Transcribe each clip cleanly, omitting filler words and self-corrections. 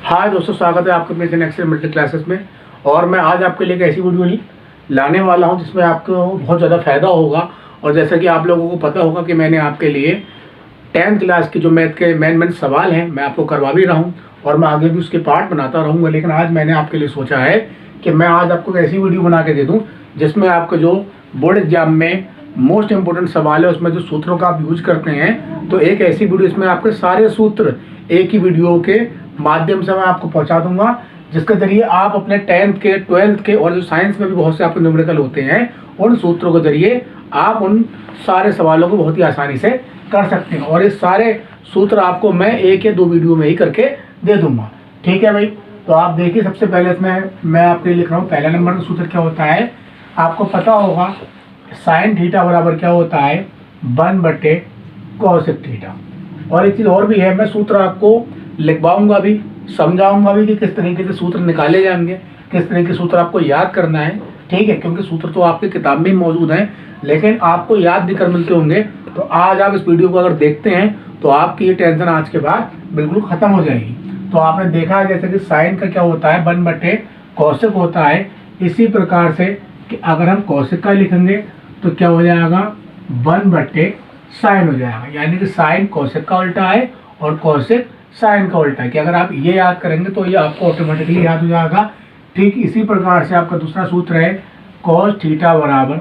हाय दोस्तों, स्वागत है आपके मेरे नेक्स्ट मिडिल क्लासेस में। और मैं आज आपके लिए एक ऐसी वीडियो लाने वाला हूं जिसमें आपको बहुत ज़्यादा फायदा होगा। और जैसा कि आप लोगों को पता होगा कि मैंने आपके लिए 10th क्लास की जो मैथ के मेन सवाल हैं मैं आपको करवा भी रहा हूं और मैं आगे भी उसके पार्ट बनाता रहूँगा। लेकिन आज मैंने आपके लिए सोचा है कि मैं आज आपको ऐसी वीडियो बना के दे दूँ जिसमें आपको जो बोर्ड एग्जाम में मोस्ट इंपोर्टेंट सवाल है उसमें जो सूत्रों का आप यूज करते हैं, तो एक ऐसी वीडियो इसमें आपके सारे सूत्र एक ही वीडियो के माध्यम से मैं आपको पहुंचा दूंगा, जिसके जरिए आप अपने 10th के 12th के और जो साइंस में भी बहुत से आपके न्यूमेरिकल होते हैं उन सूत्रों के जरिए आप उन सारे सवालों को बहुत ही आसानी से कर सकते हैं। और ये सारे सूत्र आपको मैं एक या दो वीडियो में ही करके दे दूंगा। ठीक है भाई, तो आप देखिए, सबसे पहले इसमें मैं आपके लिए लिख रहा हूँ पहला नंबर का सूत्र क्या होता है। आपको पता होगा साइन थीटा बराबर क्या होता है 1/cos थीटा। और एक चीज़ और भी है, मैं सूत्र आपको लिखवाऊंगा भी, समझाऊंगा भी कि किस तरीके से सूत्र निकाले जाएंगे, किस तरीके के सूत्र आपको याद करना है। ठीक है, क्योंकि सूत्र तो आपकी किताब में ही मौजूद हैं लेकिन आपको याद भी कर मिलते होंगे। तो आज आप इस वीडियो को अगर देखते हैं तो आपकी ये टेंशन आज के बाद बिल्कुल खत्म हो जाएगी। तो आपने देखा है जैसे कि साइन का क्या होता है 1/cos होता है। इसी प्रकार से कि अगर हम cos का लिखेंगे तो क्या हो जाएगा 1/sin हो जाएगा। यानी कि साइन cos का उल्टा है और cos साइन का उल्टा है। कि अगर आप ये याद करेंगे तो ये आपको ऑटोमेटिकली याद हो जाएगा। ठीक इसी प्रकार से आपका दूसरा सूत्र है cos थीटा बराबर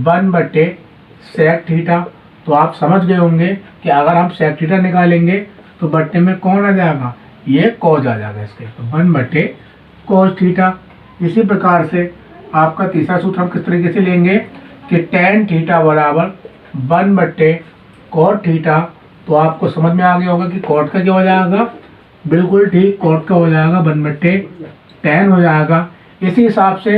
1/sec थीटा। तो आप समझ गए होंगे कि अगर हम sec थीटा निकालेंगे तो बट्टे में कौन आ जाएगा, ये cos आ जाएगा इसके, तो 1/cos थीटा। इसी प्रकार से आपका तीसरा सूत्र हम किस तरीके से लेंगे कि tan थीटा बराबर 1/cot थीटा। तो आपको समझ में आ गया होगा कि cot का क्या हो जाएगा, बिल्कुल ठीक, cot का हो जाएगा 1/tan हो जाएगा। इसी हिसाब से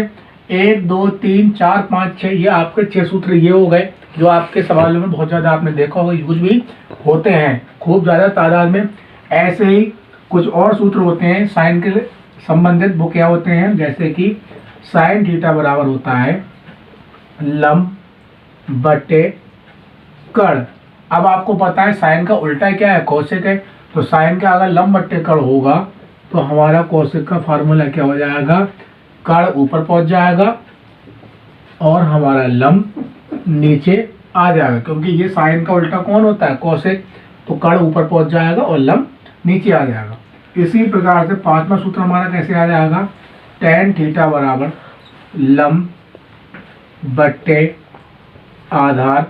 1 2 3 4 5 6 ये आपके 6 सूत्र ये हो गए जो आपके सवालों में बहुत ज़्यादा आपने देखा होगा यूज भी होते हैं खूब ज़्यादा तादाद में। ऐसे ही कुछ और सूत्र होते हैं साइन के संबंधित, वो क्या होते हैं, जैसे कि साइन थीटा बराबर होता है लंब बटे कड़। अब आपको पता है साइन का उल्टा क्या है, कोसेक है। तो साइन का अगर लंब बटे कड़ होगा तो हमारा कोसेक का फार्मूला क्या हो जाएगा, कड़ ऊपर पहुंच जाएगा और हमारा लंब नीचे आ जाएगा। क्योंकि ये साइन का उल्टा कौन होता है, कोसेक। तो कड़ ऊपर पहुंच जाएगा और लंब नीचे आ जाएगा। इसी प्रकार से पांचवा सूत्र हमारा कैसे आ जाएगा, tan थीटा बराबर लंब बट्टे आधार।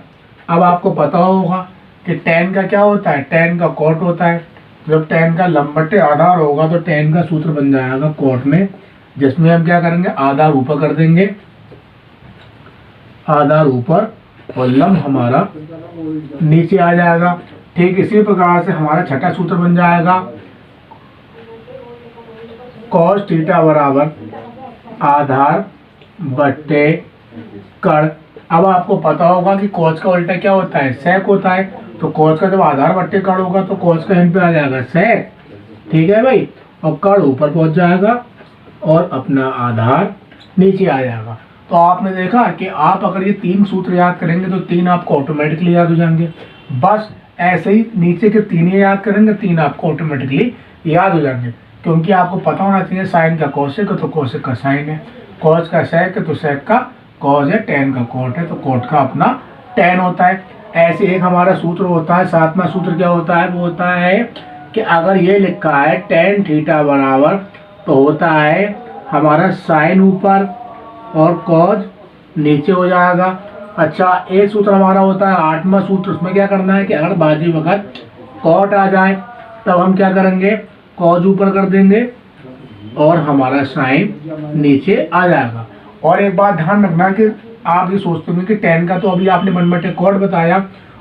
अब आपको पता होगा कि tan का क्या होता है, tan का cot होता है। जब tan का लंब बट्टे आधार होगा तो tan का सूत्र बन जाएगा cot में, जिसमें हम क्या करेंगे, आधार ऊपर कर देंगे, आधार ऊपर और लंब हमारा नीचे आ जाएगा। ठीक इसी प्रकार से हमारा छठा सूत्र बन जाएगा cos थीटा बराबर आधार बट्टे कड़। अब आपको पता होगा कि cos का उल्टा क्या होता है, sec होता है। तो cos का जब आधार बट्टे कड़ होगा तो cos का यहाँ पे आ जाएगा sec। ठीक है भाई, और कड़ ऊपर पहुंच जाएगा और अपना आधार नीचे आ जाएगा। तो आपने देखा कि आप अगर ये तीन सूत्र याद करेंगे तो तीन आपको ऑटोमेटिकली याद हो जाएंगे। बस ऐसे ही नीचे के तीन याद करेंगे, तीन आपको ऑटोमेटिकली याद हो जाएंगे। क्योंकि आपको पता होना चाहिए साइन का कोसेक है तो कोसेक का साइन है, cos का sec है तो sec का cos है, tan का cot है तो cot का अपना tan होता है। ऐसे एक हमारा सूत्र होता है, सातवां सूत्र क्या होता है, वो होता है कि अगर ये लिखा है tan थीटा बराबर तो होता है हमारा साइन ऊपर और cos नीचे हो जाएगा। अच्छा, एक सूत्र हमारा होता है आठवां सूत्र, उसमें क्या करना है कि अगर बाजी वक्त cot आ जाए तब हम क्या करेंगे, cos ऊपर कर देंगे और हमारा साइन नीचे आ जाएगा। और एक बात ध्यान रखना कि आप ये सोचते होंगे कि tan का तो अभी आपने 1/cot बताया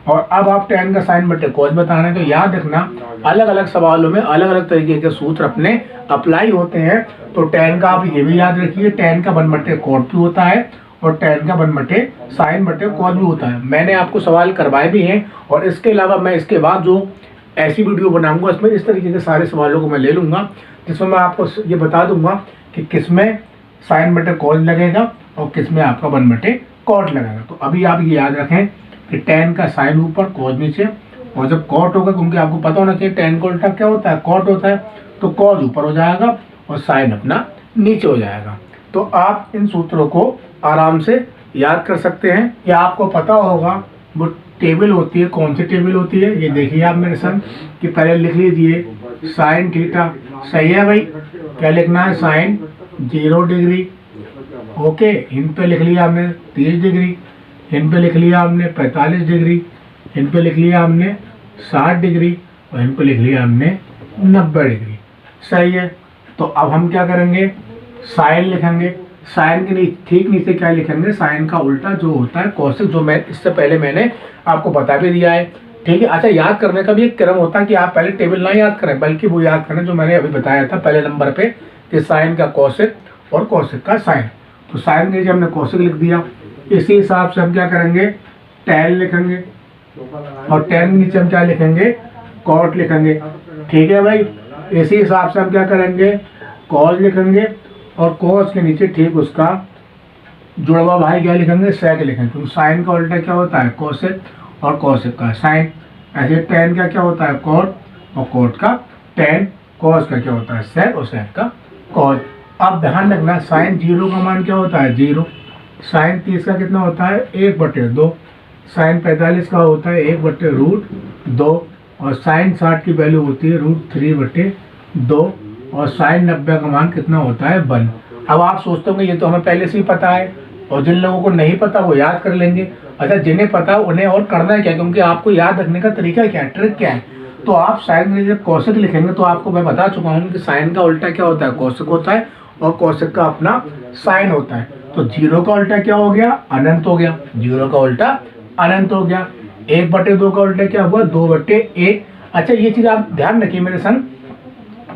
और अब आप tan का साइन बटे cos बता रहे हैं। तो याद रखना अलग अलग सवालों में अलग अलग तरीके के सूत्र अपने अप्लाई होते हैं। तो tan का आप ये भी याद रखिए, tan का 1/cot भी होता है और tan का 1/sin बटे cos भी होता है। मैंने आपको सवाल करवाए भी हैं और इसके अलावा मैं इसके बाद जो ऐसी वीडियो बनाऊंगा इसमें इस तरीके के सारे सवालों को मैं ले लूंगा, जिसमें मैं आपको ये बता दूंगा कि किसमें साइन बटे cos लगेगा और किसमें आपका 1/cot लगेगा। तो अभी आप ये याद रखें कि tan का साइन ऊपर cos नीचे और जब कॉट होगा, क्योंकि आपको पता होना चाहिए tan का उल्टा क्या होता है, कॉट होता है, तो कॉज ऊपर हो जाएगा और साइन अपना नीचे हो जाएगा। तो आप इन सूत्रों को आराम से याद कर सकते हैं। या आपको पता होगा वो टेबल होती है, कौन सी टेबल होती है, ये देखिए आप मेरे संग कि पहले लिख लीजिए साइन थीटा। सही है भाई, क्या लिखना है, साइन 0 डिग्री। ओके, इन पे लिख लिया हमने 30 डिग्री, इन पे लिख लिया हमने 45 डिग्री, इन पे लिख लिया हमने 60 डिग्री और इन पे लिख लिया हमने 90 डिग्री। सही है, तो अब हम क्या करेंगे, साइन लिखेंगे। साइन के ठीक नीचे क्या लिखेंगे, साइन का उल्टा जो होता है कोसेक, जो मैं इससे पहले मैंने आपको बता भी दिया है। ठीक है, अच्छा याद करने का भी एक क्रम होता है कि आप पहले टेबल ना याद करें बल्कि वो याद करें जो मैंने अभी बताया था पहले नंबर पे कि साइन का कोसेक और कोसेक का साइन। तो साइन के नीचे हमने कोसेक लिख दिया। इसी हिसाब से हम क्या करेंगे, टैन लिखेंगे और टैन के नीचे हम क्या लिखेंगे, कॉट लिखेंगे। ठीक है भाई, इसी हिसाब से हम क्या करेंगे, कॉस लिखेंगे और कॉस के नीचे ठीक उसका जुड़वा भाई क्या लिखेंगे, सेक लिखेंगे। क्योंकि साइन का उल्टा क्या होता है, कोसेक और कोसेक का साइन। ऐसे टैन का क्या होता है, कॉट और कोट का टैन। कॉस का क्या होता है, सेक और सेक का कॉस। अब ध्यान रखना, साइन 0 का मान क्या होता है, 0। साइन 30 का कितना होता है, 1/2। साइन 45 का होता है 1/√2 और साइन 60 की वैल्यू होती है √3/2 और साइन 90 का मान कितना होता है, 1। अब आप सोचते होंगे ये तो हमें पहले से ही पता है और जिन लोगों को नहीं पता वो याद कर लेंगे। अच्छा, जिन्हें पता उन्हें और करना है क्या, क्योंकि आपको याद रखने का तरीका क्या है, ट्रिक क्या है। तो आप साइन में जब कोसेक लिखेंगे तो आपको मैं बता चुका हूँ कि साइन का उल्टा क्या होता है, कोसेक होता है और कोसेक का अपना साइन होता है। तो 0 का उल्टा क्या हो गया, अनंत हो गया। 0 का उल्टा अनंत हो गया। 1/2 का उल्टा क्या हुआ, 2/1। अच्छा, ये चीज आप ध्यान रखिए मेरे संग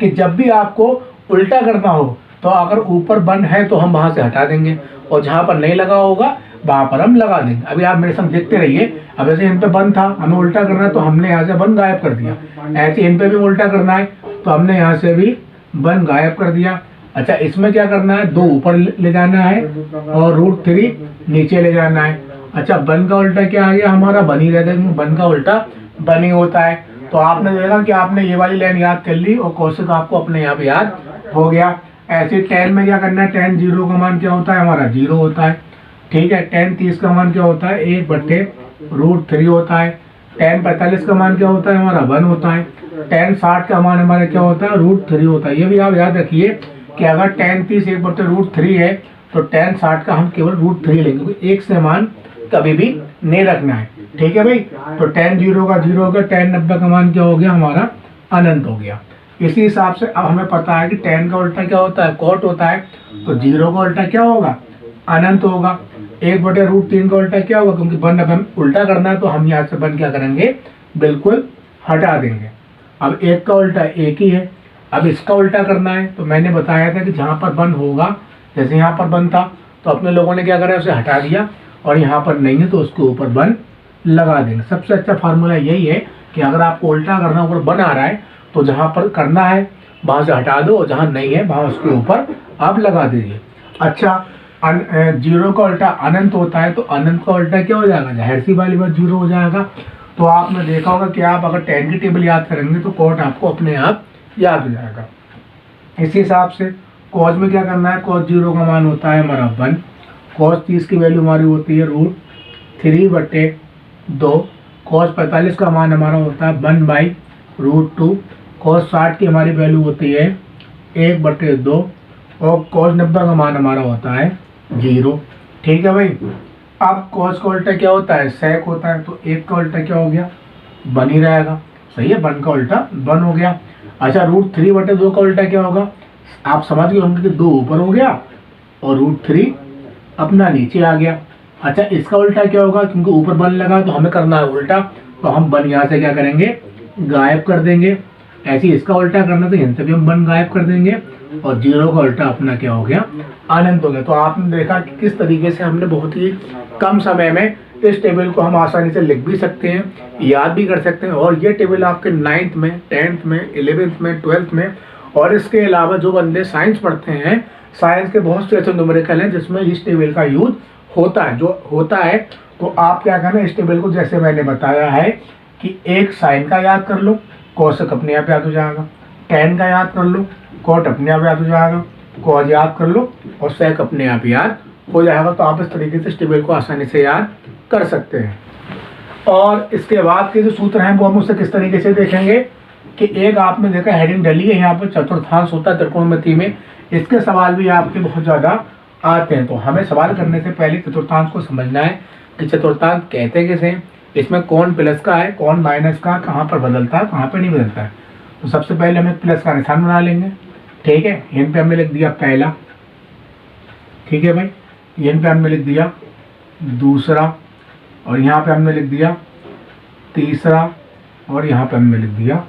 कि जब भी आपको उल्टा करना हो तो अगर ऊपर 1 है तो हम वहां से हटा देंगे और जहां पर नहीं लगा होगा वहां पर हम लगा देंगे। अभी आप मेरे संग देखते रहिए। अब ऐसे इन पे 1 था, हमें उल्टा करना है तो हमने यहाँ से 1 गायब कर दिया। ऐसे इन पे भी उल्टा करना है तो हमने यहाँ से भी 1 गायब कर दिया। अच्छा, इसमें क्या करना है, 2 ऊपर ले जाना है और √3 नीचे ले जाना है। अच्छा, 1 का उल्टा क्या आ गया हमारा, 1 ही रहता है। 1 का उल्टा 1 ही होता है। तो आपने देखा कि आपने ये वाली लाइन याद कर ली और कोसेक आपको अपने यहाँ पे याद हो गया। ऐसे टैन में क्या करना है, टैन 0 का मान क्या होता है हमारा, 0 होता है। ठीक है, टैन 30 का मान क्या होता है, 1/√3 होता है। टैन 45 का मान क्या होता है हमारा, 1 होता है। टैन 60 का मान हमारा क्या होता है, √3 होता है। ये भी आप याद रखिए कि अगर टैन 30 1/√3 है तो टैन 60 का हम केवल √3 लेंगे, क्योंकि एक से मान कभी भी नहीं रखना है। ठीक है भाई, तो टैन 0 का 0 हो गया, टैन 90 का मान क्या हो गया हमारा, अनंत हो गया। इसी हिसाब से अब हमें पता है कि टैन का उल्टा क्या होता है, कॉट होता है। तो 0 का उल्टा क्या होगा, अनंत होगा। 1/√3 का उल्टा क्या होगा, क्योंकि 1 अब हम उल्टा करना है तो हम यहाँ से 1 क्या करेंगे, बिल्कुल हटा देंगे। अब 1 का उल्टा 1 ही है। अब इसका उल्टा करना है तो मैंने बताया था कि जहाँ पर 1 होगा, जैसे यहाँ पर 1 था तो अपने लोगों ने क्या करा, उसे हटा दिया और यहाँ पर नहीं है तो उसके ऊपर 1 लगा देंगे। सबसे अच्छा फार्मूला यही है कि अगर आपको उल्टा करना ऊपर 1 आ रहा है तो जहाँ पर करना है वहाँ से हटा दो और जहाँ नहीं है वहाँ उसके ऊपर आप लगा दीजिए। अच्छा, 0 का उल्टा अनंत होता है तो अनंत का उल्टा क्या हो जाएगा, जाहिर सी वाली बात 0 हो जाएगा। तो आपने देखा होगा कि आप अगर टैन की टेबल याद करेंगे तो कॉट आपको अपने आप याद हो जाएगा। इसी हिसाब से कॉस में क्या करना है, कॉस 0 का मान होता है हमारा 1। कॉस 30 की वैल्यू हमारी होती है √3/2। कॉस 45 का मान हमारा होता है 1/√2। कॉस 60 की हमारी वैल्यू होती है 1/2 और कॉस 90 का मान हमारा होता है 0। ठीक है भाई, अब कॉस का उल्टा क्या होता है, सेक होता है। तो 1 का उल्टा क्या हो गया, 1 ही रहेगा। सही है, 1 का उल्टा 1 हो गया। अच्छा, √3/2 का उल्टा क्या होगा, आप समझ गए होंगे कि 2 ऊपर हो गया और √3 अपना नीचे आ गया। अच्छा, इसका उल्टा क्या होगा, क्योंकि ऊपर 1 लगा तो हमें करना है उल्टा, तो हम 1 यहाँ से क्या करेंगे, गायब कर देंगे। ऐसे इसका उल्टा करना तो यहाँ से भी हम 1 गायब कर देंगे और 0 का उल्टा अपना क्या हो गया, अनंत हो गया। तो आपने देखा कि किस तरीके से हमने बहुत ही कम समय में इस टेबल को हम आसानी से लिख भी सकते हैं, याद भी कर सकते हैं। और ये टेबल आपके 9th में, 10th में, 11th में, 12th में और इसके अलावा जो बंदे साइंस पढ़ते हैं, साइंस के बहुत से ऐसे न्यूमेरिकल हैं जिसमें इस टेबल का यूज होता है। जो होता है तो आप क्या करना, इस टेबल को जैसे मैंने बताया है कि एक साइन का याद कर लो, कोसेक अपने आप याद हो जाएगा। टेन का याद कर लो, कॉट अपने आप याद हो जाएगा, कॉज याद कर लो और सेक अपने आप याद हो जाएगा। तो आप इस तरीके से टेबल को आसानी से याद कर सकते हैं। और इसके बाद के जो सूत्र हैं वो हम उससे किस तरीके से देखेंगे कि एक आपने देखा हेडिंग डली है यहाँ पर चतुर्थांश होता है त्रिकोणमिति में, इसके सवाल भी आपके बहुत ज़्यादा आते हैं। तो हमें सवाल करने से पहले चतुर्थांश को समझना है कि चतुर्थांश कहते किसे, इसमें कौन प्लस का है कौन माइनस का, कहाँ पर बदलता है कहाँ पर नहीं बदलता है। तो सबसे पहले हम एक प्लस का निशान बना लेंगे, ठीक है। यहाँ पे हमने लिख दिया पहला, ठीक है भाई, यहाँ पे हमने लिख दिया दूसरा, और यहाँ पे हमने लिख दिया तीसरा, और यहाँ पे हमने लिख दिया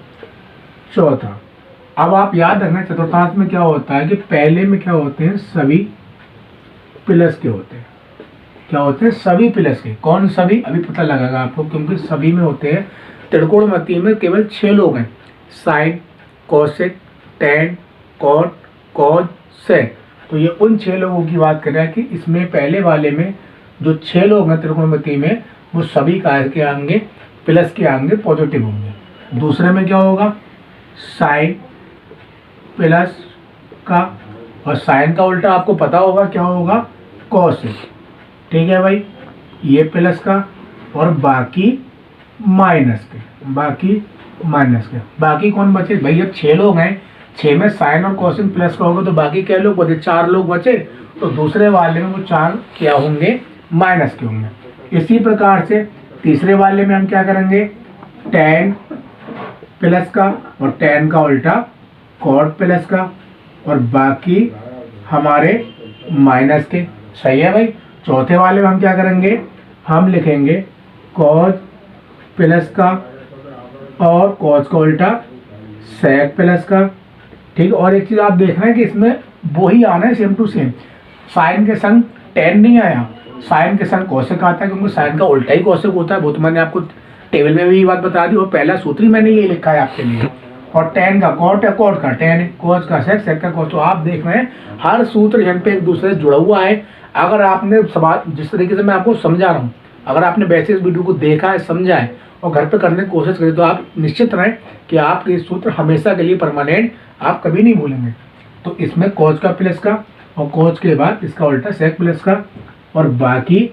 चौथा। अब आप याद रखना चतुर्थांश में क्या होता है कि पहले में क्या होते हैं, सभी प्लस के होते हैं। क्या होते हैं, सभी प्लस के। कौन सभी, अभी पता लगेगा आपको, क्योंकि सभी में होते हैं। त्रिकोणमिति में केवल 6 लोग हैं, sine, cosec, tan, cot, cos, sec. तो ये उन 6 लोगों की बात कर रहा है कि इसमें पहले वाले में जो 6 लोग हैं त्रिकोणमिति में, वो सभी काय के आएंगे, प्लस के आएंगे, पॉजिटिव होंगे। दूसरे में क्या होगा, साइन प्लस का, और साइन का उल्टा आपको पता होगा क्या होगा, कोसेक, ठीक है भाई, ये प्लस का, और बाकी माइनस के, बाकी माइनस के। बाकी कौन बचे भाई, अब 6 लोग हैं, 6 में साइन और कोसेक प्लस का होगा, तो बाकी क्या लोग बचे, 4 लोग बचे। तो दूसरे वाले में वो 4 क्या होंगे, माइनस के होंगे। इसी प्रकार से तीसरे वाले में हम क्या करेंगे, टैन प्लस का, और टैन का उल्टा कॉट प्लस का, और बाकी हमारे माइनस के। सही है भाई। चौथे वाले में हम क्या करेंगे, हम लिखेंगे कॉज प्लस का, और कॉज का उल्टा सेक प्लस का, ठीक। और एक चीज़ आप देखना है कि इसमें वो ही आना है सेम टू सेम, साइन के संग टैन नहीं आया, साइन के संग कोसेक आता है, क्योंकि साइन का उल्टा ही कोसेक होता है। वो तो मैंने आपको टेबल में भी ये बात बता दी, और पहला सूत्र ही मैंने ये लिखा है आपके लिए। और टैन का कॉट है, कॉट का टैन है, कोज का सेक, सेक का कोज। तो आप देख रहे हैं हर सूत्र यहाँ पे एक दूसरे से जुड़ा हुआ है। अगर आपने सवाल जिस तरीके से मैं आपको समझा रहा हूँ, अगर आपने वैसे इस वीडियो को देखा है, समझा है और घर पे करने की कोशिश करें, तो आप निश्चित रहें कि आपके सूत्र हमेशा के लिए परमानेंट, आप कभी नहीं भूलेंगे। तो इसमें कोज का प्लस का, और कोज के बाद इसका उल्टा सेक प्लस का, और बाकी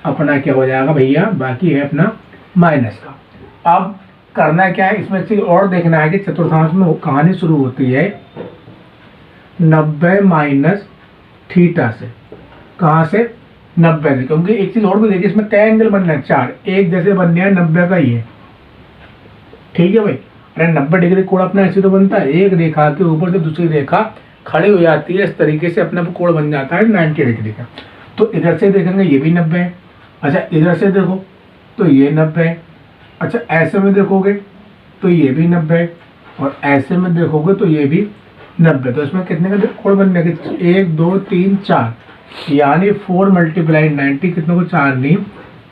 अपना क्या हो जाएगा भैया, बाकी है अपना माइनस का। अब करना क्या है, इसमें चीज और देखना है कि चतुर्थांश में कहानी शुरू होती है 90 माइनस थीटा से। कहाँ से, 90 से। क्योंकि एक चीज और भी देखिए, इसमें क्या एंगल बनना है, 4 एक जैसे बनने हैं, 90 का ही है, ठीक है भाई। अरे 90 डिग्री कोण अपना ऐसे तो बनता है, एक रेखा के ऊपर से दूसरी रेखा खड़ी हो जाती है, इस तरीके से अपना कोण बन जाता है 90 डिग्री का। तो इधर से देखेंगे ये भी 90 है, अच्छा इधर से देखो तो ये 90 है, अच्छा ऐसे में देखोगे तो ये भी 90 है, और ऐसे में देखोगे तो ये भी 90। तो इसमें कितने का कोण बनने के, 1 2 3 4, यानी 4 × 90 कितने को, 4 नहीं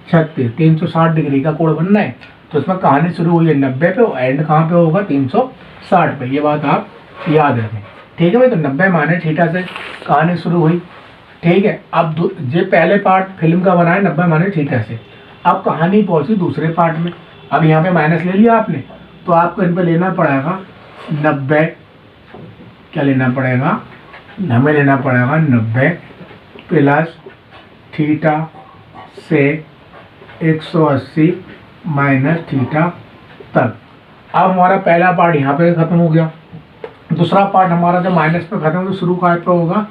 36, 360 डिग्री का कोण बनना है। तो इसमें कहानी शुरू हुई है 90 पे, और एंड कहाँ पे होगा, 360 पे। ये बात आप याद रखें, ठीक है भाई। तो 90 माने थीटा से कहानी शुरू हुई, ठीक है। अब ये पहले पार्ट फिल्म का बना है 90 माने थीटा से। अब कहानी पहुंची दूसरे पार्ट में। अब यहाँ पे माइनस ले लिया आपने, तो आपको इन पे लेना पड़ेगा 90, क्या लेना पड़ेगा, हमें लेना पड़ेगा 90 प्लस थीटा से 180 माइनस थीटा तक। अब हमारा पहला पार्ट यहाँ पे खत्म हो गया। दूसरा पार्ट हमारा जब माइनस पे खत्म हो, तो शुरू कहाँ पे होगा,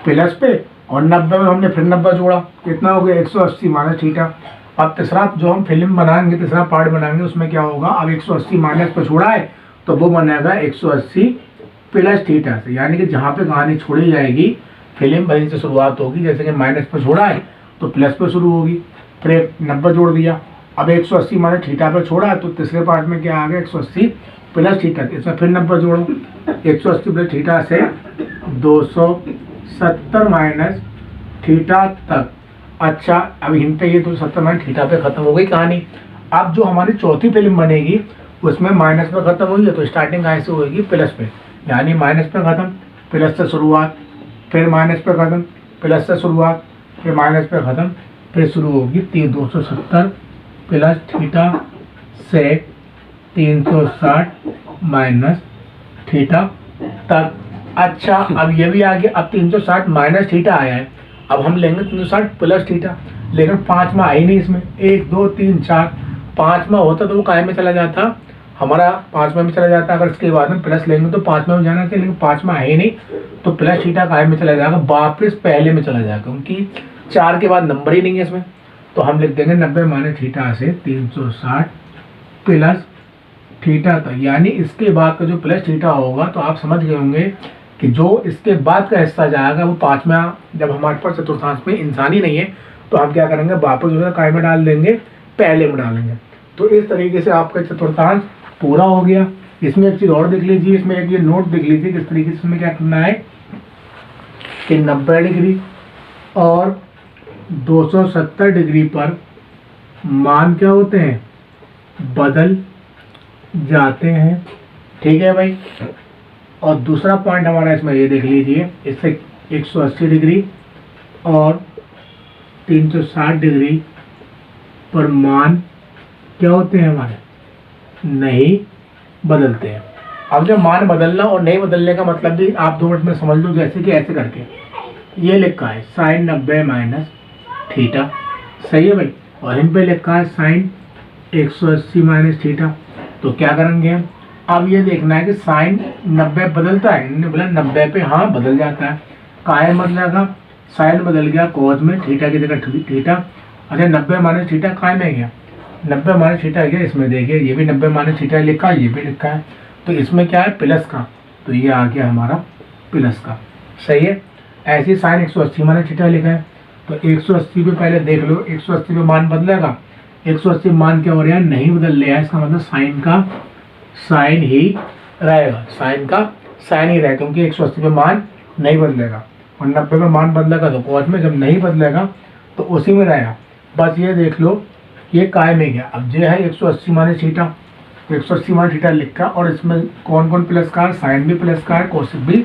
प्लस पे, और 90 में हमने फिर 90 जोड़ा, कितना हो गया, 180 माइनस थीटा। अब तीसरा जो हम फिल्म बनाएंगे, तीसरा पार्ट बनाएंगे, उसमें क्या होगा, अब 180 माइनस पे छोड़ा है तो वो बनेगा 180 प्लस थीटा से। यानी कि जहाँ पे कहानी छोड़ी जाएगी फिल्म वहीं से शुरुआत होगी। जैसे कि माइनस पे छोड़ा है तो प्लस पे शुरू होगी, फिर 90 जोड़ दिया। अब 180 माइनस थीटा पे छोड़ा है, तो तीसरे पार्ट में क्या आ गया, 180 प्लस थीटा, इसमें फिर 90 जोड़ो, 180 प्लस थीटा से 270 माइनस थीटा तक। अच्छा, अब इन पे ये 270 माइनस थीटा पे खत्म हो गई कहानी। अब जो हमारी चौथी फिल्म बनेगी उसमें माइनस पे खत्म हुई है, तो स्टार्टिंग कहाँ से होगी, प्लस पे, यानी माइनस पे खत्म, प्लस से शुरुआत, फिर माइनस पे खत्म, प्लस से शुरुआत, फिर माइनस पे खत्म, फिर शुरू होगी 270 प्लस थीटा से 360 माइनस थीटा तक। अच्छा, अब ये भी आ गया। अब 360 माइनस थीटा आया है, अब हम लेंगे 360 प्लस थीटा, लेकिन 5वां आई नहीं इसमें। 1 2 3 4, 5वां होता तो वो काय में चला जाता, हमारा 5वां में चला जाता। अगर इसके बाद में प्लस लेंगे तो 5वां में जाना चाहिए, लेकिन 5वां है ही नहीं, तो प्लस थीटा काय में चला जाएगा, वापस पहले में चला जाएगा, क्योंकि 4 के बाद नंबर ही नहीं है इसमें। तो हम लिख देंगे 90 माइनस थीटा से 360 प्लस थीटा तक, यानी इसके बाद का जो प्लस थीटा होगा, तो आप समझ गए होंगे कि जो इसके बाद का हिस्सा जाएगा वो 5वां, जब हमारे पास चतुर्थांश में इंसान ही नहीं है तो हम क्या करेंगे, वापस जो है काय में डाल देंगे, पहले में डालेंगे। तो इस तरीके से आपका चतुर्थांश पूरा हो गया। इसमें एक चीज़ और देख लीजिए, इसमें एक ये नोट देख लीजिए किस तरीके से इसमें क्या करना है कि 90 डिग्री और 270 डिग्री पर मान क्या होते हैं, बदल जाते हैं। ठीक है भाई। और दूसरा पॉइंट हमारा इसमें ये देख लीजिए, इससे 180 डिग्री और 360 डिग्री पर मान क्या होते हैं हमारे, नहीं बदलते हैं। अब जब मान बदलना और नहीं बदलने का मतलब भी आप 2 मिनट में समझ लो, जैसे कि ऐसे करके ये लिखा है साइन 90 माइनस थीटा, सही है भाई, और इन पे लिखा है साइन 180 माइनस थीटा। तो क्या करेंगे हम, अब ये देखना है कि साइन 90 बदलता है, इन्होंने बोला 90 पे हाँ बदल जाता है। काय बदलेगा, साइन बदल गया कोस में, थीटा की जगह थीटा। अच्छा, 90 माइनस थीटा काय में गया, 90 माइनस थीटा गया इसमें, देखिए ये भी 90 माइनस थीटा लिखा है, ये भी लिखा है, तो इसमें क्या है प्लस का, तो ये आ गया हमारा प्लस का, सही है। ऐसे साइन 180 माइनस थीटा लिखा है, तो 180 पे पहले देख लो, 180 पे मान बदलेगा, 180 मान क्या हो रहा है, नहीं बदल रहा है, इसका मतलब साइन का साइन ही रहेगा, साइन का साइन ही रहेगा, क्योंकि 180 पे मान नहीं बदलेगा, और 90 पे मान बदलेगा तो कोस में, जब नहीं बदलेगा तो उसी में रहेगा। बस ये देख लो, ये काय में गया। अब ये है 180 माइनस थीटा, 180 माइनस थीटा लिखा, और इसमें कौन कौन प्लस का है, साइन भी प्लस का है, कोसेक भी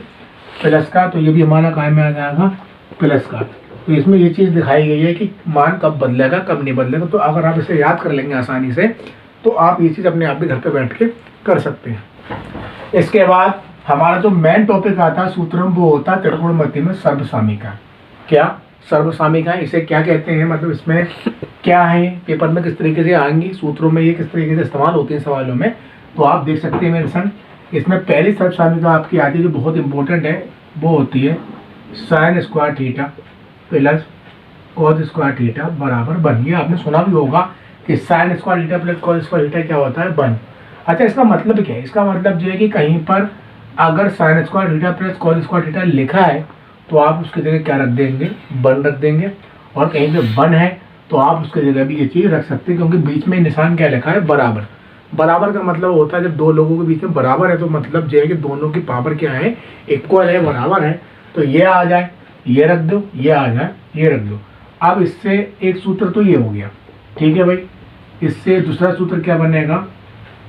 प्लस का, तो ये भी हमारा काय में आ जाएगा प्लस का। तो इसमें ये चीज़ दिखाई गई है कि मान कब बदलेगा कब नहीं बदलेगा। तो अगर आप इसे याद कर लेंगे आसानी से, तो आप ये चीज़ अपने आप भी घर पे बैठ के कर सकते हैं। इसके बाद हमारा जो मेन टॉपिक आता है सूत्रम, वो होता है त्रिकोणमिति में सर्वसामिका। क्या सर्वसामिका है, इसे क्या कहते हैं, मतलब इसमें क्या है, पेपर में किस तरीके से आएंगी, सूत्रों में ये किस तरीके से इस्तेमाल होती है सवालों में, तो आप देख सकते हैं मेरे संग। इसमें पहली सर्वसामिका आपकी आती है जो बहुत इंपॉर्टेंट है, वो होती है sine square theta plus cos square theta बराबर 1। ये आपने सुना भी होगा कि sine square theta plus cos square theta क्या होता है, 1। अच्छा, इसका मतलब क्या है, इसका मतलब ये है कि कहीं पर अगर sine square theta plus cos square theta लिखा है तो आप उसकी जगह क्या रख देंगे, 1 रख देंगे, और कहीं पे 1 है तो आप उसकी जगह भी ये चीज़ रख सकते हैं, क्योंकि बीच में निशान क्या लिखा है, बराबर। बराबर का मतलब होता है जब दो लोगों के बीच में बराबर है, तो मतलब ये है कि दोनों की पावर क्या है, इक्वल है, बराबर है। तो ये आ जाए, ये रख दो, ये आ जाए, ये रख दो। अब इससे एक सूत्र तो ये हो गया, ठीक है भाई। इससे दूसरा सूत्र क्या बनेगा,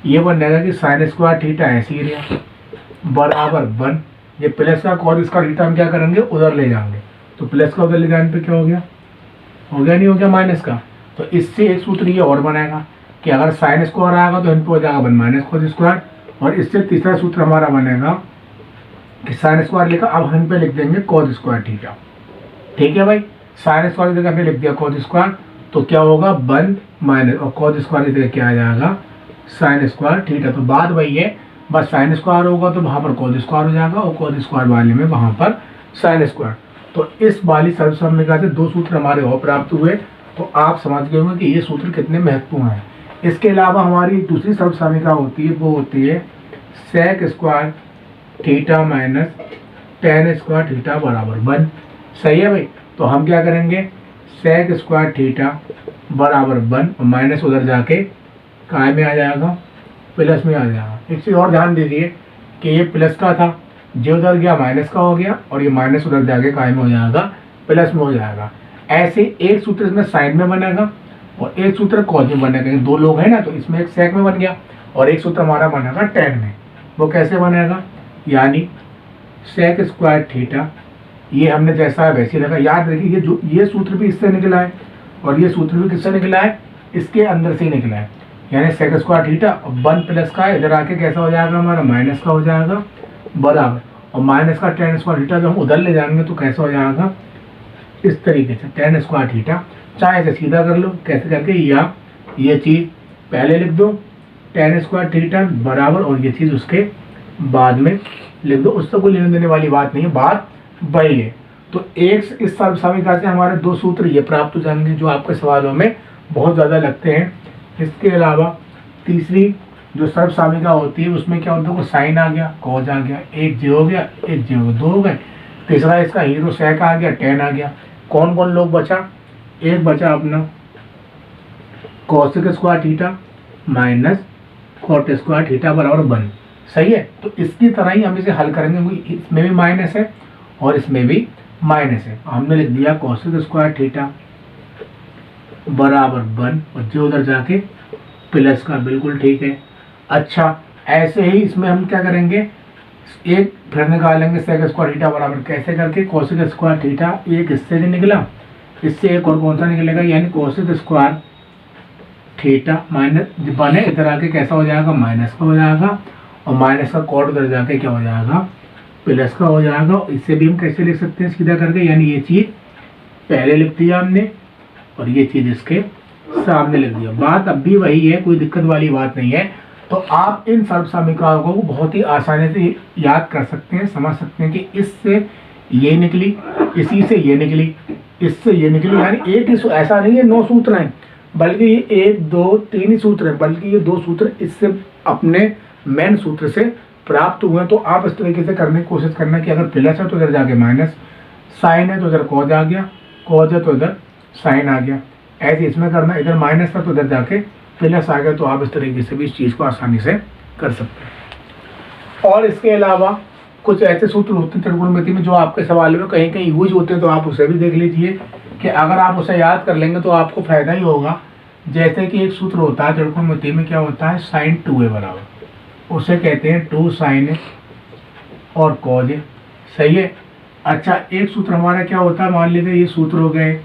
ये बनेगा कि साइन स्क्वायर थीटा ऐसे ही रहा बराबर 1। ये प्लस का कॉस स्क्वायर थीटा हम क्या करेंगे, उधर ले जाएंगे, तो प्लस का उधर ले जाने पे क्या हो गया, नहीं हो गया माइनस का। तो इससे एक सूत्र ये और बनेगा कि अगर साइन स्क्वायर आएगा तो इन पर हो जाएगा 1 माइनस कॉस स्क्वायर। और इससे तीसरा सूत्र हमारा बनेगा कि साइन स्क्वायर लिखा, अब हम पे लिख देंगे कॉस स्क्वायर थीटा। ठीक है भाई, साइन स्क्वायर की जगह हमने लिख दिया कॉस स्क्वायर, तो क्या होगा 1 माइनस, और कॉस स्क्वायर की जगह क्या आ जाएगा, साइन स्क्वायर थीटा। तो बात वही है, बस साइन स्क्वायर होगा तो वहाँ पर कॉस स्क्वायर हो जाएगा, और कॉस स्क्वायर वाले में वहाँ पर साइन स्क्वायर। तो इस वाली सर्वसामिका से 2 सूत्र हमारे और प्राप्त हुए। तो आप समझ गए होंगे कि ये सूत्र कितने महत्वपूर्ण हैं। इसके अलावा हमारी दूसरी सर्वसामिका होती है, वो होती है sec square theta minus tan square theta बराबर 1। सही है भाई। तो हम क्या करेंगे, सेक स्क्वायर थीटा बराबर 1, और माइनस उधर जाके काय में आ जाएगा, प्लस में आ जाएगा। एक चीज़ और ध्यान दीजिए कि ये प्लस का था, जो उधर गया माइनस का हो गया, और ये माइनस उधर जाके काय में हो जाएगा, प्लस में हो जाएगा। ऐसे एक सूत्र इसमें साइन में बनेगा और एक सूत्र कॉस में बनेगा। 2 लोग हैं ना, तो इसमें एक सेक में बन गया और एक सूत्र हमारा बनेगा टेन में। वो कैसे बनेगा, यानी सेक स्क्वायर थीटा, ये हमने जैसा है वैसे ही रखा। याद रखिए ये सूत्र भी इससे निकला है और ये सूत्र भी किससे निकला है, इसके अंदर से ही निकला है। यानी सेक स्क्वायर थीटा 1 प्लस का इधर आके कैसा हो जाएगा, हमारा माइनस का हो जाएगा, बराबर, और माइनस का टेन स्क्वायर थीटा जब हम उधर ले जाएंगे तो कैसे हो जाएगा, इस तरीके से टेन स्क्वायर थीटा। चाहे इसे सीधा कर लो कैसे करके, या ये चीज़ पहले लिख दो टेन स्क्वायर थीटा बराबर, और ये चीज़ उसके बाद में लिख दो, उससे कोई लेने देने वाली बात नहीं है, बात वही है। तो एक इस सर्वसामिका से हमारे दो सूत्र ये प्राप्त हो जाएंगे जो आपके सवालों में बहुत ज़्यादा लगते हैं। इसके अलावा तीसरी जो सर्वसामिका होती है उसमें क्या होता है, साइन आ गया, कॉज आ गया, एक जे हो गया, एक जे हो गया, दो हो गए। तीसरा इसका हीरो सेक आ गया, टेन आ गया। कौन कौन लोग बचा, एक बचा अपना cosec square theta minus cot square theta बराबर 1। सही है, तो इसकी तरह ही हम इसे हल करेंगे, क्योंकि इसमें भी माइनस है और इसमें भी माइनस है। हमने लिख दिया कॉसेक स्क्वायर थीटा बराबर 1, और जो उधर जाके प्लस का, बिल्कुल ठीक है। अच्छा, ऐसे ही इसमें हम क्या करेंगे, एक फिर निकालेंगे सेक स्क्वायर थीटा बराबर कैसे करके, कॉसेक स्क्वायर थीटा एक इससे जो निकला, इससे एक और कौन सा निकलेगा, यानी कॉसेक स्क्वायर थीटा माइनस बने इधर आके कैसा हो जाएगा, माइनस का हो जाएगा, और माइनस का कॉट उधर जाके क्या हो जाएगा, प्लस का हो जाएगा। इसे भी हम कैसे लिख सकते हैं, सीधा करके, यानी ये चीज़ पहले लिख दिया हमने और ये चीज़ इसके सामने लिख दिया। बात अब भी वही है, कोई दिक्कत वाली बात नहीं है। तो आप इन सर्वसामिकाओं को बहुत ही आसानी से याद कर सकते हैं, समझ सकते हैं कि इससे ये निकली, इसी से ये निकली, इससे ये निकली, यानी एक ही ऐसा नहीं है 9 सूत्र हैं, बल्कि ये 1 2 3 ही सूत्र हैं, बल्कि ये 2 सूत्र इससे अपने मेन सूत्र से प्राप्त हुए हैं। तो आप इस तरीके से करने की कोशिश करना कि अगर प्लस है तो इधर जाके माइनस, साइन है तो इधर कॉज आ गया, कॉज है तो इधर साइन आ गया, ऐसे इसमें करना, इधर माइनस था तो इधर जाके प्लस आ गया। तो आप इस तरीके से भी इस चीज़ को आसानी से कर सकते हैं। और इसके अलावा कुछ ऐसे सूत्र होते हैं त्रिकोणमिति में जो आपके सवाल में कहीं कहीं यूज होते हैं, तो आप उसे भी देख लीजिए कि अगर आप उसे याद कर लेंगे तो आपको फायदा ही होगा। जैसे कि एक सूत्र होता है त्रिकोणमिति में, क्या होता है, साइन 2a बराबर, उसे कहते हैं 2 साइन ए और कॉज ए। सही है। अच्छा, एक सूत्र हमारा क्या होता है, मान लीजिए ये सूत्र हो गए,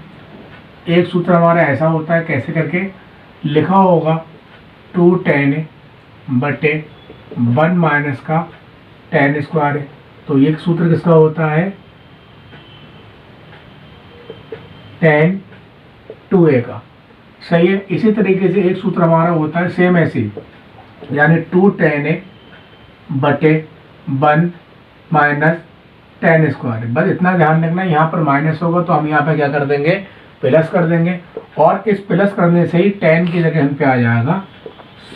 एक सूत्र हमारा ऐसा होता है, कैसे करके लिखा होगा, 2 tan ए बटे 1 माइनस का tan स्क्वायर है। तो ये सूत्र किसका होता है, tan 2a का। सही है। इसी तरीके से एक सूत्र हमारा होता है सेम ऐसे, यानी 2 tan ए बटे 1 माइनस tan स्क्वायर। बस इतना ध्यान रखना, यहाँ पर माइनस होगा तो हम यहाँ पे क्या कर देंगे, प्लस कर देंगे, और इस प्लस करने से ही tan की जगह हम पे आ जाएगा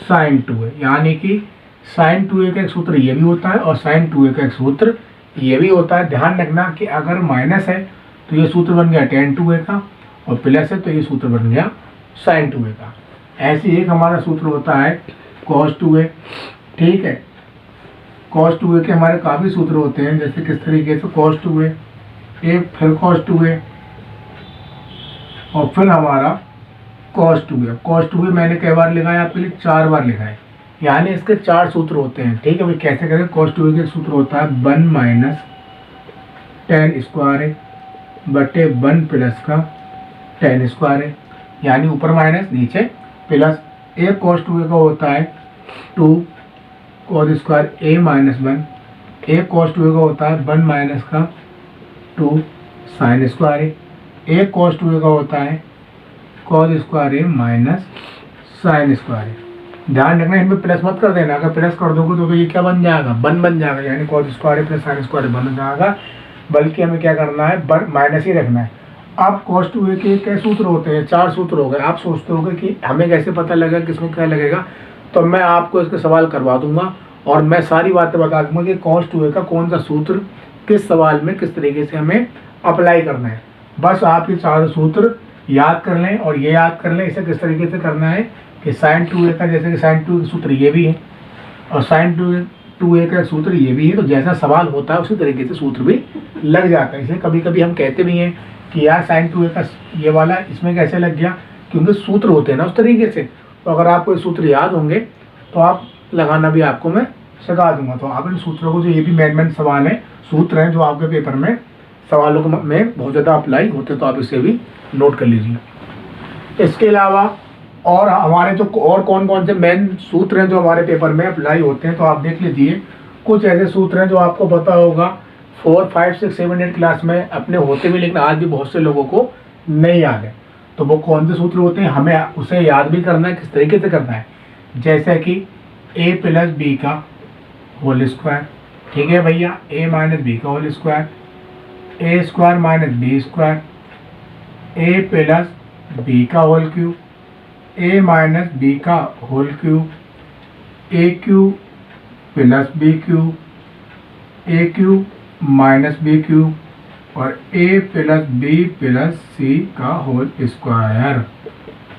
sin 2a, यानी कि sin 2a का एक सूत्र ये भी होता है और sin 2a का एक सूत्र ये भी होता है। ध्यान रखना कि अगर माइनस है तो ये सूत्र बन गया tan 2a का, और प्लस है तो ये सूत्र बन गया sin 2a का। ऐसे एक हमारा सूत्र होता है cos 2a। ठीक है, cos 2a के हमारे काफ़ी सूत्र होते हैं, जैसे किस तरीके से cos 2a, एक फिर cos 2a और फिर हमारा cos 2a। cos 2a मैंने कई बार लिखा है आपके लिए, 4 बार लिखा है, यानी इसके 4 सूत्र होते हैं। ठीक है भाई, कैसे करें, cos 2a का सूत्र होता है 1 माइनस tan स्क्वायर है बटे 1 प्लस का tan स्क्वायर है, यानी ऊपर माइनस नीचे प्लस। एक cos 2a का होता है 2 cos स्क्वायर a माइनस 1, एक cos 2a का होता है 1 माइनस का 2 sin स्क्वायर है, एक cos 2a का होता है cos square a minus sin square है। ध्यान रखना, इनमें प्लस मत कर देना, अगर प्लस कर दोगे तो ये क्या बन जाएगा, 1 बन जाएगा, यानी cos square a plus sin square बन जाएगा, बल्कि हमें क्या करना है, माइनस ही रखना है। अब cos 2a के क्या सूत्र होते हैं, 4 सूत्र हो गए। आप सोचते होगे कि हमें कैसे पता लगेगा किसमें क्या लगेगा, तो मैं आपको इसके सवाल करवा दूंगा और मैं सारी बातें बता दूंगा कि cos 2a का कौन सा सूत्र किस सवाल में किस तरीके से हमें अप्लाई करना है। बस आप ये 4 सूत्र याद कर लें और ये याद कर लें इसे किस तरीके से करना है कि sin 2a का, जैसे कि sin 2 का सूत्र ये भी है और sin 2a का सूत्र ये भी है, तो जैसा सवाल होता है उसी तरीके से सूत्र भी लग जाता है। इसलिए कभी कभी हम कहते भी हैं कि यार sin 2a का ये वाला इसमें कैसे लग गया, क्योंकि सूत्र होते हैं ना उस तरीके से। तो अगर आपको ये सूत्र याद होंगे तो आप लगाना भी आपको मैं सिखा दूंगा। तो आप इन सूत्रों को, जो ये भी मेन सवाल हैं, सूत्र हैं जो आपके पेपर में सवालों में बहुत ज़्यादा अप्लाई होते हैं, तो आप इसे भी नोट कर लीजिए। इसके अलावा और हमारे जो और कौन कौन से मेन सूत्र हैं जो हमारे पेपर में अप्लाई होते हैं, तो आप देख लीजिए। कुछ ऐसे सूत्र हैं जो आपको पता होगा 4, 5, 6, 7, 8 क्लास में अपने होते भी, लेकिन आज भी बहुत से लोगों को नहीं याद है। तो वो कौन से सूत्र होते हैं, हमें उसे याद भी करना है, किस तरीके से करना है। जैसे कि a प्लस बी का होल स्क्वायर, ठीक है भैया, a माइनस बी का होल स्क्वायर, ए स्क्वायर माइनस बी स्क्वायर, ए प्लस बी का होल क्यूब, ए माइनस बी का होल क्यूब, ए क्यूब प्लस बी क्यूब, ए क्यूब माइनस बी क्यूब, और ए प्लस बी प्लस सी का whole square.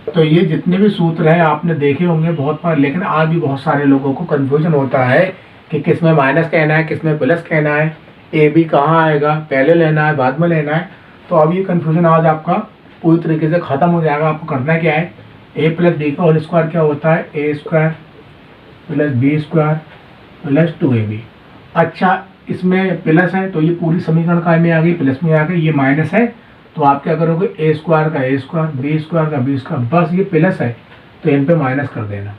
तो ये जितने भी सूत्र हैं आपने देखे होंगे बहुत बार, लेकिन आज भी बहुत सारे लोगों को कन्फ्यूजन होता है कि किस में माइनस कहना है, किस में प्लस कहना है, ए बी कहाँ आएगा, पहले लेना है बाद में लेना है। तो अब ये कन्फ्यूजन आज आपका पूरी तरीके से ख़त्म हो जाएगा। आपको करना क्या है, ए प्लस बी का होल स्क्वायर क्या होता है, A square plus B square plus 2ab। अच्छा, इसमें प्लस है तो ये पूरी समीकरण का में आ गई, प्लस में आ गई, ये माइनस है तो आप क्या करोगे, ए स्क्वायर का ए स्क्वायर, बी स्क्वायर का बी स्क्वायर, बस ये प्लस है तो इन पे माइनस कर देना।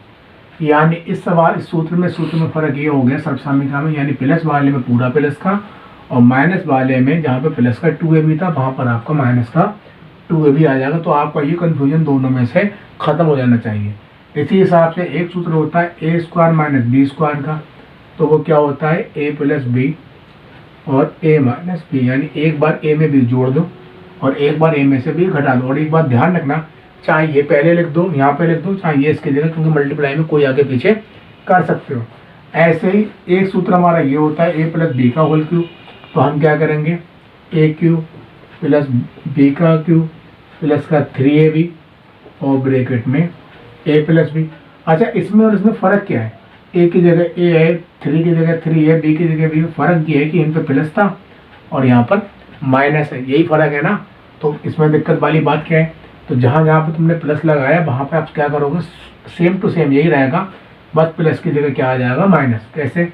यानी इस सूत्र में फ़र्क ये हो गया सर्वसामान्यता में, यानी प्लस वाले में पूरा प्लस का, और माइनस वाले में जहाँ पे प्लस का 2ab था वहाँ पर आपका माइनस का 2ab आ जाएगा। तो आपका ये कन्फ्यूजन दोनों में से ख़त्म हो जाना चाहिए। इसी हिसाब से एक सूत्र होता है A square minus b square का, तो वो क्या होता है, ए प्लस बी और ए माइनस बी, यानी एक बार ए में बी जोड़ दो और एक बार ए में से बी घटा दो। और एक बात ध्यान रखना, चाहे ये पहले लिख दो, यहाँ पे लिख दो, चाहे ये इसकी जगह, क्योंकि मल्टीप्लाई में कोई आगे पीछे कर सकते हो। ऐसे ही एक सूत्र हमारा ये होता है ए प्लस बी का होल क्यूब, तो हम क्या करेंगे, ए क्यूब प्लस बी का क्यूब प्लस का 3ab और ब्रैकेट में ए प्लस बी। अच्छा, इसमें और इसमें फ़र्क क्या है, ए की जगह ए है, 3 की जगह 3 है, बी की जगह बी। फ़र्क ये है कि इन पे प्लस था और यहाँ पर माइनस है, यही फ़र्क है ना। तो इसमें दिक्कत वाली बात क्या है, तो जहाँ जहाँ पे तुमने प्लस लगाया वहाँ पे आप क्या करोगे, सेम टू सेम यही रहेगा, बस प्लस की जगह क्या आ जाएगा, माइनस। कैसे,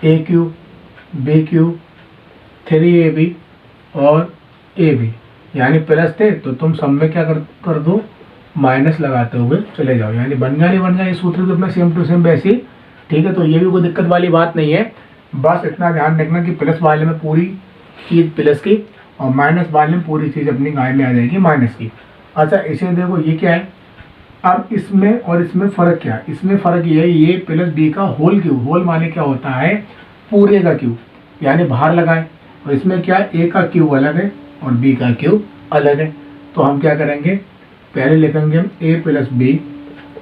ए क्यूब बी क्यूब 3ab और ए बी, यानी प्लस थे तो तुम सब में क्या कर दो, माइनस लगाते हुए चले जाओ, यानी बन गया नहीं बन गया। ये सूत्र तो अपना सेम टू सेम वैसे ही, ठीक है। तो ये भी कोई दिक्कत वाली बात नहीं है, बस इतना ध्यान रखना कि प्लस वाले में पूरी चीज़ प्लस की और माइनस वाले में पूरी चीज़ अपनी गाय में आ जाएगी माइनस की। अच्छा, इसे देखो ये क्या है, अब इसमें और इसमें फ़र्क क्या है, इसमें फ़र्क ये है, ये प्लस बी का होल क्यूब, होल माने क्या होता है, पूरे का क्यूब, यानी बाहर लगाए। और इसमें क्या है, ए का क्यूब अलग है और बी का क्यूब अलग है। तो हम क्या करेंगे, पहले लिखेंगे हम ए प्लस बी,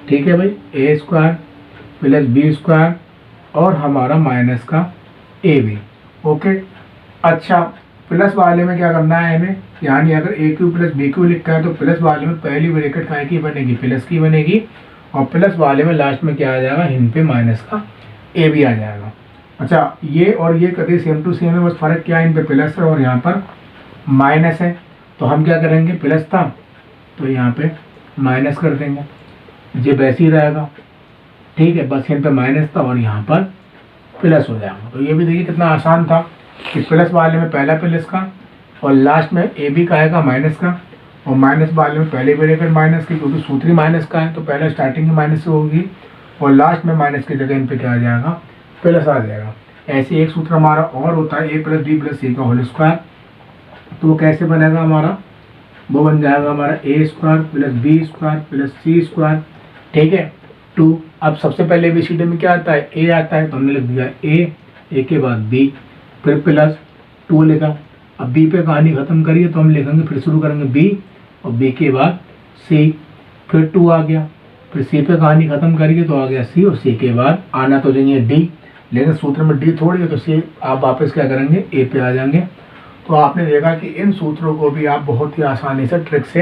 ठीक है भाई, ए स्क्वायर प्लस बी स्क्वायर और हमारा माइनस का ए बी, ओके। अच्छा, प्लस वाले में क्या करना है हमें, यानी अगर ए क्यू प्लस बी क्यू लिखा है तो प्लस वाले में पहली ब्रैकेट काय की बनेगी, प्लस की बनेगी, और प्लस वाले में लास्ट में क्या आ जाएगा, इन पे माइनस का ए बी आ जाएगा। अच्छा, ये और ये कभी सेम टू सेम है, बस फ़र्क क्या है, इन पे प्लस है और यहाँ पर माइनस है। तो हम क्या करेंगे, प्लस था तो यहाँ पे माइनस कर देंगे, ये वैसे ही रहेगा, ठीक है। बस इन पे माइनस था और यहाँ पर प्लस हो जाएगा। तो ये भी देखिए कितना आसान था कि प्लस वाले में पहला प्लस का और लास्ट में ए बी का आएगा माइनस का, और माइनस वाले में पहले ब्रैकेट माइनस की, क्योंकि सूत्री माइनस का है तो पहले स्टार्टिंग में माइनस से होगी और लास्ट में माइनस की जगह इन पे क्या आ जाएगा, प्लस आ जाएगा। ऐसे एक सूत्र हमारा और होता है ए प्लस बी प्लस सी का होल स्क्वायर, तो वो कैसे बनेगा हमारा, वो बन जाएगा हमारा A square plus B square plus C square, ठीक है, 2। अब सबसे पहले ABCD में क्या आता है, ए आता है तो हमने लिख दिया ए के बाद बी, फिर प्लस 2 लिखा। अब बी पे कहानी ख़त्म करिए तो हम लिखेंगे, फिर शुरू करेंगे बी और बी के बाद सी, फिर 2 आ गया, फिर सी पे कहानी ख़त्म करिए तो आ गया सी, और सी के बाद आना तो चाहिए डी, लेकिन सूत्र में डी थोड़ी है तो सी आप वापस क्या करेंगे, ए पे आ जाएंगे। तो आपने देखा कि इन सूत्रों को भी आप बहुत ही आसानी से ट्रिक से,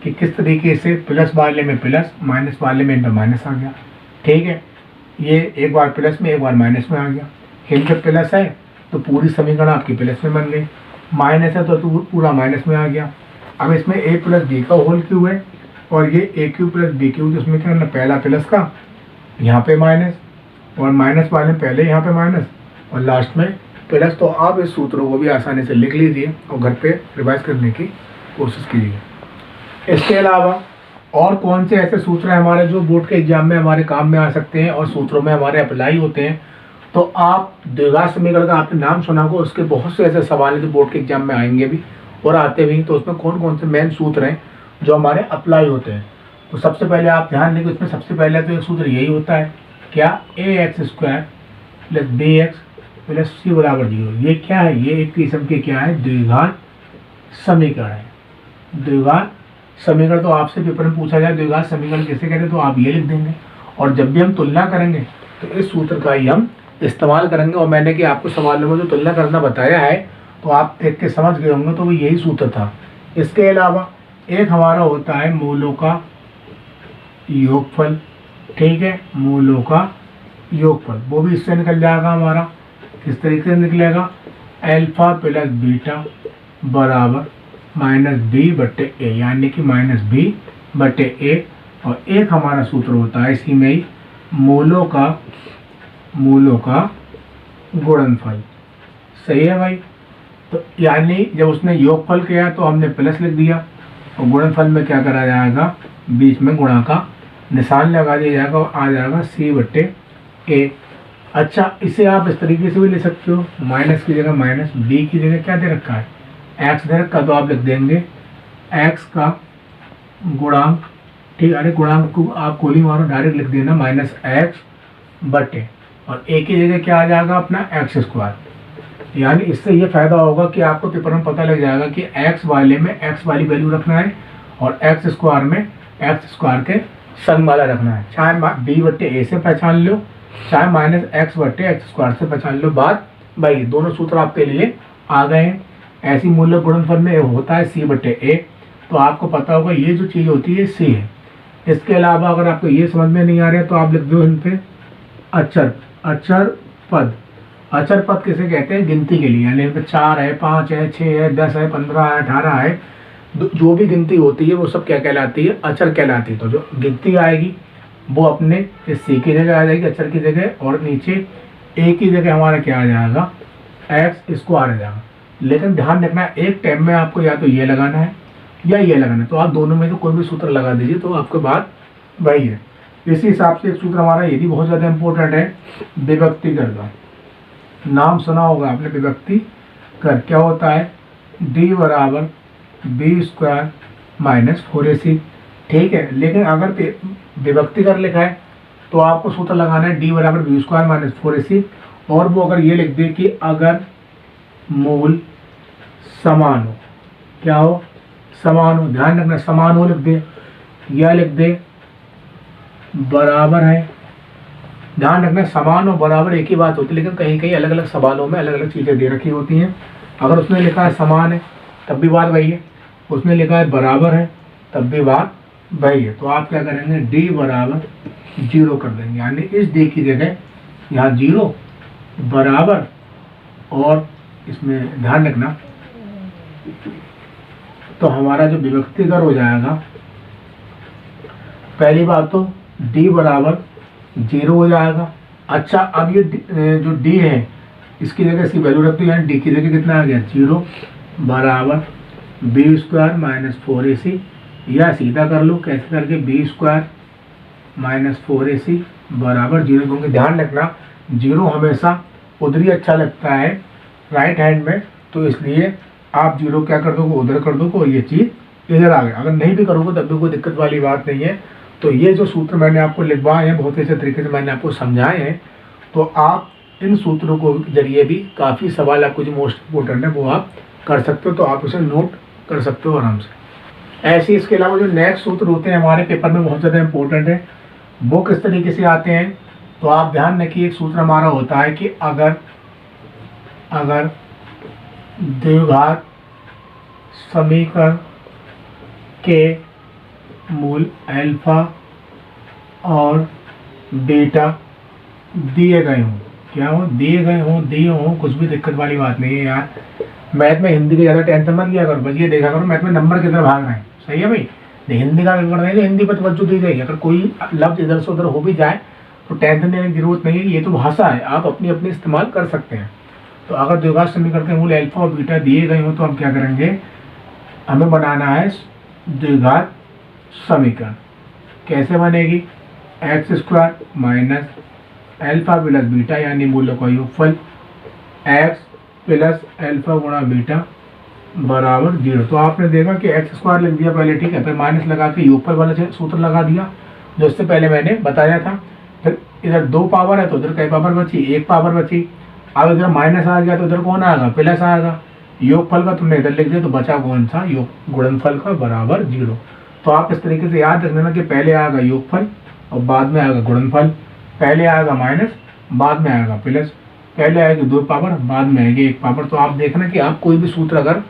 कि किस तरीके से प्लस वाले में प्लस, माइनस वाले में इन पर माइनस आ गया, ठीक है। ये एक बार प्लस में एक बार माइनस में आ गया, इन पे प्लस है तो पूरी समीकरण आपकी प्लस में बन गई, माइनस है तो पूरा माइनस में आ गया। अब इसमें ए प्लस बी का होल क्यूब है और ये ए क्यूब प्लस बी क्यूब, तो उसमें क्या करना, पहला प्लस का यहाँ पे माइनस और माइनस वाले में पहले यहाँ पे माइनस और लास्ट में प्लस। तो आप इस सूत्रों को भी आसानी से लिख लीजिए और घर पे रिवाइज करने की कोशिश कीजिए। इसके अलावा और कौन से ऐसे सूत्र हैं हमारे जो बोर्ड के एग्जाम में हमारे काम में आ सकते हैं और सूत्रों में हमारे अप्लाई होते हैं, तो आप द्विघात समीकरण का आपने नाम सुना होगा, उसके बहुत से ऐसे सवाल हैं जो बोर्ड के एग्जाम में आएंगे भी और आते भी। तो उसमें कौन कौन से मेन सूत्र हैं जो हमारे अप्लाई होते हैं। तो सबसे पहले आप ध्यान देंगे, उसमें सबसे पहले तो एक सूत्र यही होता है, क्या, ax² + bx + c = 0। ये क्या है, ये एक किस्म के क्या है, द्विघात समीकरण है। द्विघात समीकरण तो आपसे पेपर में पूछा जाए द्विघात समीकरण कैसे कहते हैं, तो आप ये लिख देंगे। और जब भी हम तुलना करेंगे तो इस सूत्र का ही हम इस्तेमाल करेंगे। और मैंने कि आपको सवालों में जो तुलना करना बताया है तो आप देख के समझ गए होंगे, तो वो यही सूत्र था। इसके अलावा एक हमारा होता है मूलों का योगफल, ठीक है, मूलों का योगफल, वो भी इससे निकल जाएगा हमारा। किस तरीके से निकलेगा, अल्फा प्लस बीटा बराबर -b/a, यानी कि -b/a। और एक हमारा सूत्र होता है इसी में ही मूलों का गुणनफल। सही है भाई। तो यानी जब उसने योगफल किया तो हमने प्लस लिख दिया, और गुणनफल में क्या करा जाएगा, बीच में गुणा का निशान लगा दिया जाएगा और आ जाएगा c/a। अच्छा, इसे आप इस तरीके से भी ले सकते हो, माइनस की जगह माइनस, b की जगह क्या दे रखा है, x दे रखा, तो आप लिख देंगे x का गुणांक, ठीक। अरे गुणांक को आप गोली मारो, डायरेक्ट लिख देना -x/, और a की जगह क्या आ जाएगा अपना x²। यानी इससे ये फायदा होगा कि आपको पेपर में पता लग जाएगा कि x वाले में x वाली वैल्यू रखना है और x² में x² के संग वाला रखना है। चाहे b/a से पहचान लो, चाहे -x/x² से पहचान लो। बात भाई, दोनों सूत्र आपके लिए आ गए हैं। ऐसी मूल्य गुणनफल में होता है c/a, तो आपको पता होगा ये जो चीज़ होती है c है। इसके अलावा अगर आपको ये समझ में नहीं आ रहा है तो आप लिख दो इन पे अचर पद। अचर पद किसे कहते हैं, गिनती के लिए, यानी 4 है, 5 है, 6 है, 10 है, 15 है, 18 है, जो भी गिनती होती है वो सब क्या कहलाती है, अचर कहलाती है। तो जो गिनती आएगी वो अपने इस c की जगह आ जाएगी अचर की जगह, और नीचे a की जगह हमारा क्या आ जाएगा, x² आ जाएगा। लेकिन ध्यान रखना है, एक टाइम में आपको या तो ये लगाना है या ये लगाना है, तो आप दोनों में तो कोई भी सूत्र लगा दीजिए, तो आपके बात वही है। इसी हिसाब से एक सूत्र हमारा ये भी बहुत ज़्यादा इंपॉर्टेंट है, विभक्ति कर का। नाम सुना होगा आपने, विभक्ति कर क्या होता है, d = b² - 4ac, ठीक है। लेकिन अगर विभक्ति कर लिखा है तो आपको सूत्र लगाना है d = b² - 4ac, और वो अगर ये लिख दे कि अगर मूल समान हो, क्या हो, समान हो, ध्यान रखना समान हो लिख दे, या लिख दे बराबर है। ध्यान रखना समान और बराबर एक ही बात होती है, लेकिन कहीं कहीं अलग अलग सवालों में अलग अलग चीज़ें दे रखी होती हैं। अगर उसने लिखा है समान है तब भी बात वही है, उसने लिखा है बराबर है तब भी बात वही है। तो आप क्या करेंगे, d = 0 कर देंगे, यानी इस d की जगह यहाँ 0 बराबर, और इसमें ध्यान रखना तो हमारा जो विभक्ति कर हो जाएगा, पहली बात तो d = 0 हो जाएगा। अच्छा, अब ये जो d है इसकी जगह इसकी वैल्यू रख दो, यानी d की जगह कितना आ गया, 0 बराबर b² - 4ac, या सीधा कर लो कैसे करके, b² - 4ac बराबर 0, क्योंकि ध्यान रखना 0 हमेशा उधर ही अच्छा लगता है राइट हैंड में, तो इसलिए आप 0 क्या कर दोगे, उधर कर दोगे, और ये चीज़ इधर आ गई। अगर नहीं भी करोगे तब भी कोई दिक्कत वाली बात नहीं है। तो ये जो सूत्र मैंने आपको लिखवाए हैं, बहुत अच्छे तरीके से मैंने आपको समझाए हैं, तो आप इन सूत्रों को जरिए भी काफ़ी सवाल आपको जो मोस्ट इम्पोर्टेंट है वो आप कर सकते हो, तो आप उसे नोट कर सकते हो आराम से। ऐसे इसके अलावा जो नेक्स्ट सूत्र होते हैं हमारे पेपर में बहुत ज़्यादा इंपॉर्टेंट है, वो किस तरीके से आते हैं, तो आप ध्यान रखिए। एक सूत्र हमारा होता है कि अगर द्विघात समीकरण के मूल अल्फा और बीटा दिए गए हों, क्या हो, दिए गए हों, दिए हों, कुछ भी दिक्कत वाली बात नहीं है यार। मैथ में हिंदी की ज़्यादा टेंशन मत लिया करो, बस ये देखा करो मैथ में नंबर किधर भाग रहे हैं। सही है भाई, हिंदी का अगर नहीं तो हिंदी पर तवज्जो दी जाएगी। अगर कोई लफ्ज़ इधर से उधर हो भी जाए तो टेंशन लेने की जरूरत नहीं है, ये तो भाषा है, आप अपनी अपनी इस्तेमाल कर सकते हैं। तो अगर द्विघात समीकरण के मूल अल्फा और बीटा दिए गए हों तो हम क्या करेंगे, हमें बनाना है द्विघात समीकरण। कैसे बनेगी, x² - अल्फा प्लस बीटा यानी मूल्यों का योगफल एक्स प्लस अल्फा गुणा बीटा बराबर 0। तो आपने देखा कि एक्स स्क्वायर लिख दिया पहले, ठीक है, फिर माइनस लगा के योगफल वाला सूत्र लगा दिया जो इससे पहले मैंने बताया था। फिर इधर 2 पावर है तो इधर कई पावर बची, 1 पावर बची। अब इधर माइनस आ गया तो इधर कौन आएगा, प्लस आएगा। योगफल का तुमने इधर लिख दिया तो बचा कौन सा, योग गुणनफल का बराबर 0। तो आप इस तरीके से याद रख लेना कि पहले आएगा योगफल और बाद में आएगा गुणनफल, पहले आएगा माइनस बाद में आएगा प्लस, पहले आएगी 2 पावर बाद में आएगी 1 पावर। तो आप देखना कि आप कोई भी सूत्र अगर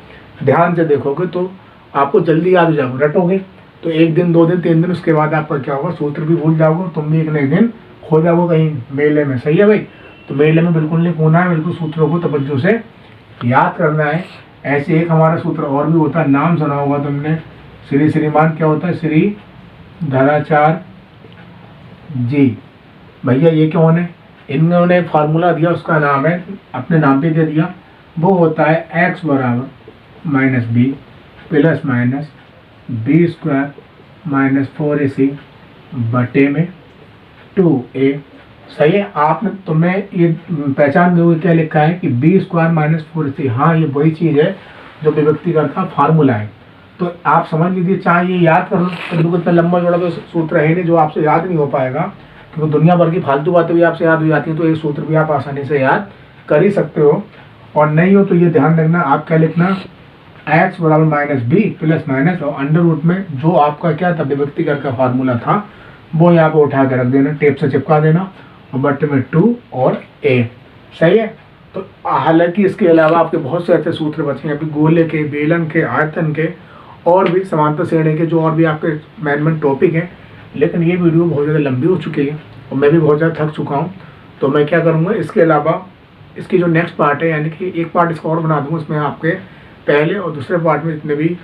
ध्यान से देखोगे तो आपको जल्दी याद हो जाएगा, रटोगे तो 1 दिन 2 दिन 3 दिन उसके बाद आपका क्या होगा, सूत्र भी भूल जाओगे, तुम भी एक न एक दिन खो जाओगे कहीं मेले में। सही है भाई, तो मेले में बिल्कुल नहीं खोना है, बिल्कुल सूत्रों को तवज्जो से याद करना है। ऐसे एक हमारा सूत्र और भी होता है, नाम सुना होगा तुमने, श्री श्रीमान क्या होता है, श्री धराचार्य जी। भैया ये कौन है, इन्होंने एक फार्मूला दिया, उसका नाम है, अपने नाम पे दे दिया, वो होता है एक्स बराबर minus b plus minus b square minus 4ac बटे में 2a। सही है, आपने तुम्हें ये पहचान गई क्या लिखा है कि बी स्क्वायर माइनस 4ac। हाँ, ये वही चीज़ है जो विभक्तिकर का फार्मूला है। तो आप समझ लीजिए, चाहे ये याद कर लो, तो इतना लंबा जोड़ा तो सूत्र है नहीं जो आपसे याद नहीं हो पाएगा, क्योंकि दुनिया भर की फालतू बातें भी आपसे याद हो जाती हैं, तो एक सूत्र भी आप आसानी से याद कर ही सकते हो। और नहीं हो तो ये ध्यान रखना, आप क्या लिखना, एक्स बराबर माइनस बी प्लस माइनस और अंडर रूट में जो आपका क्या था विभक्तिकर का फार्मूला था वो यहाँ पर उठा के रख देना, टेप से चिपका देना, और बटे में 2 और a। सही है। तो हालांकि इसके अलावा आपके बहुत से ऐसे सूत्र बचे हैं, अभी गोले के, बेलन के, आयतन के और भी समांतर श्रेणी के जो और भी आपके मैनेजमेंट टॉपिक हैं, लेकिन ये वीडियो बहुत ज़्यादा लंबी हो चुकी है और मैं भी बहुत ज़्यादा थक चुका हूँ। तो मैं क्या करूँगा, इसके अलावा इसकी जो नेक्स्ट पार्ट है, यानी कि एक पार्ट इसका और बना दूँगा, उसमें आपके पहले और दूसरे पार्ट में जितने भी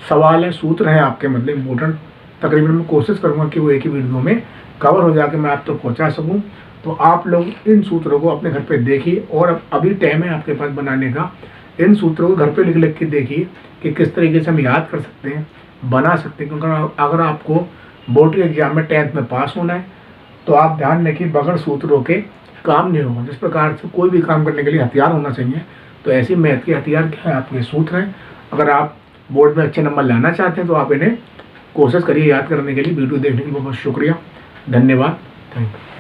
सवाल हैं, सूत्र हैं आपके मतलब इम्पोर्टेंट, तकरीबन मैं कोशिश करूँगा कि वो एक ही वीडियो में कवर हो जाके मैं आप तक पहुँचा सकूँ। तो आप लोग इन सूत्रों को अपने घर पे देखिए, और अभी टाइम है आपके पास बनाने का, इन सूत्रों को घर पे लिख के देखिए कि किस तरीके से हम याद कर सकते हैं, बना सकते हैं। क्योंकि अगर आपको बोर्ड के एग्जाम में 10th में पास होना है तो आप ध्यान रखिए, बगैर सूत्रों के काम नहीं होगा। जिस प्रकार से कोई भी काम करने के लिए हथियार होना चाहिए, तो ऐसे मैथ के हथियार क्या है, आपके सूत्र हैं। अगर आप बोर्ड में अच्छे नंबर लाना चाहते हैं तो आप इन्हें कोशिश करिए याद करने के लिए। वीडियो देखने के लिए बहुत शुक्रिया, धन्यवाद, थैंक यू।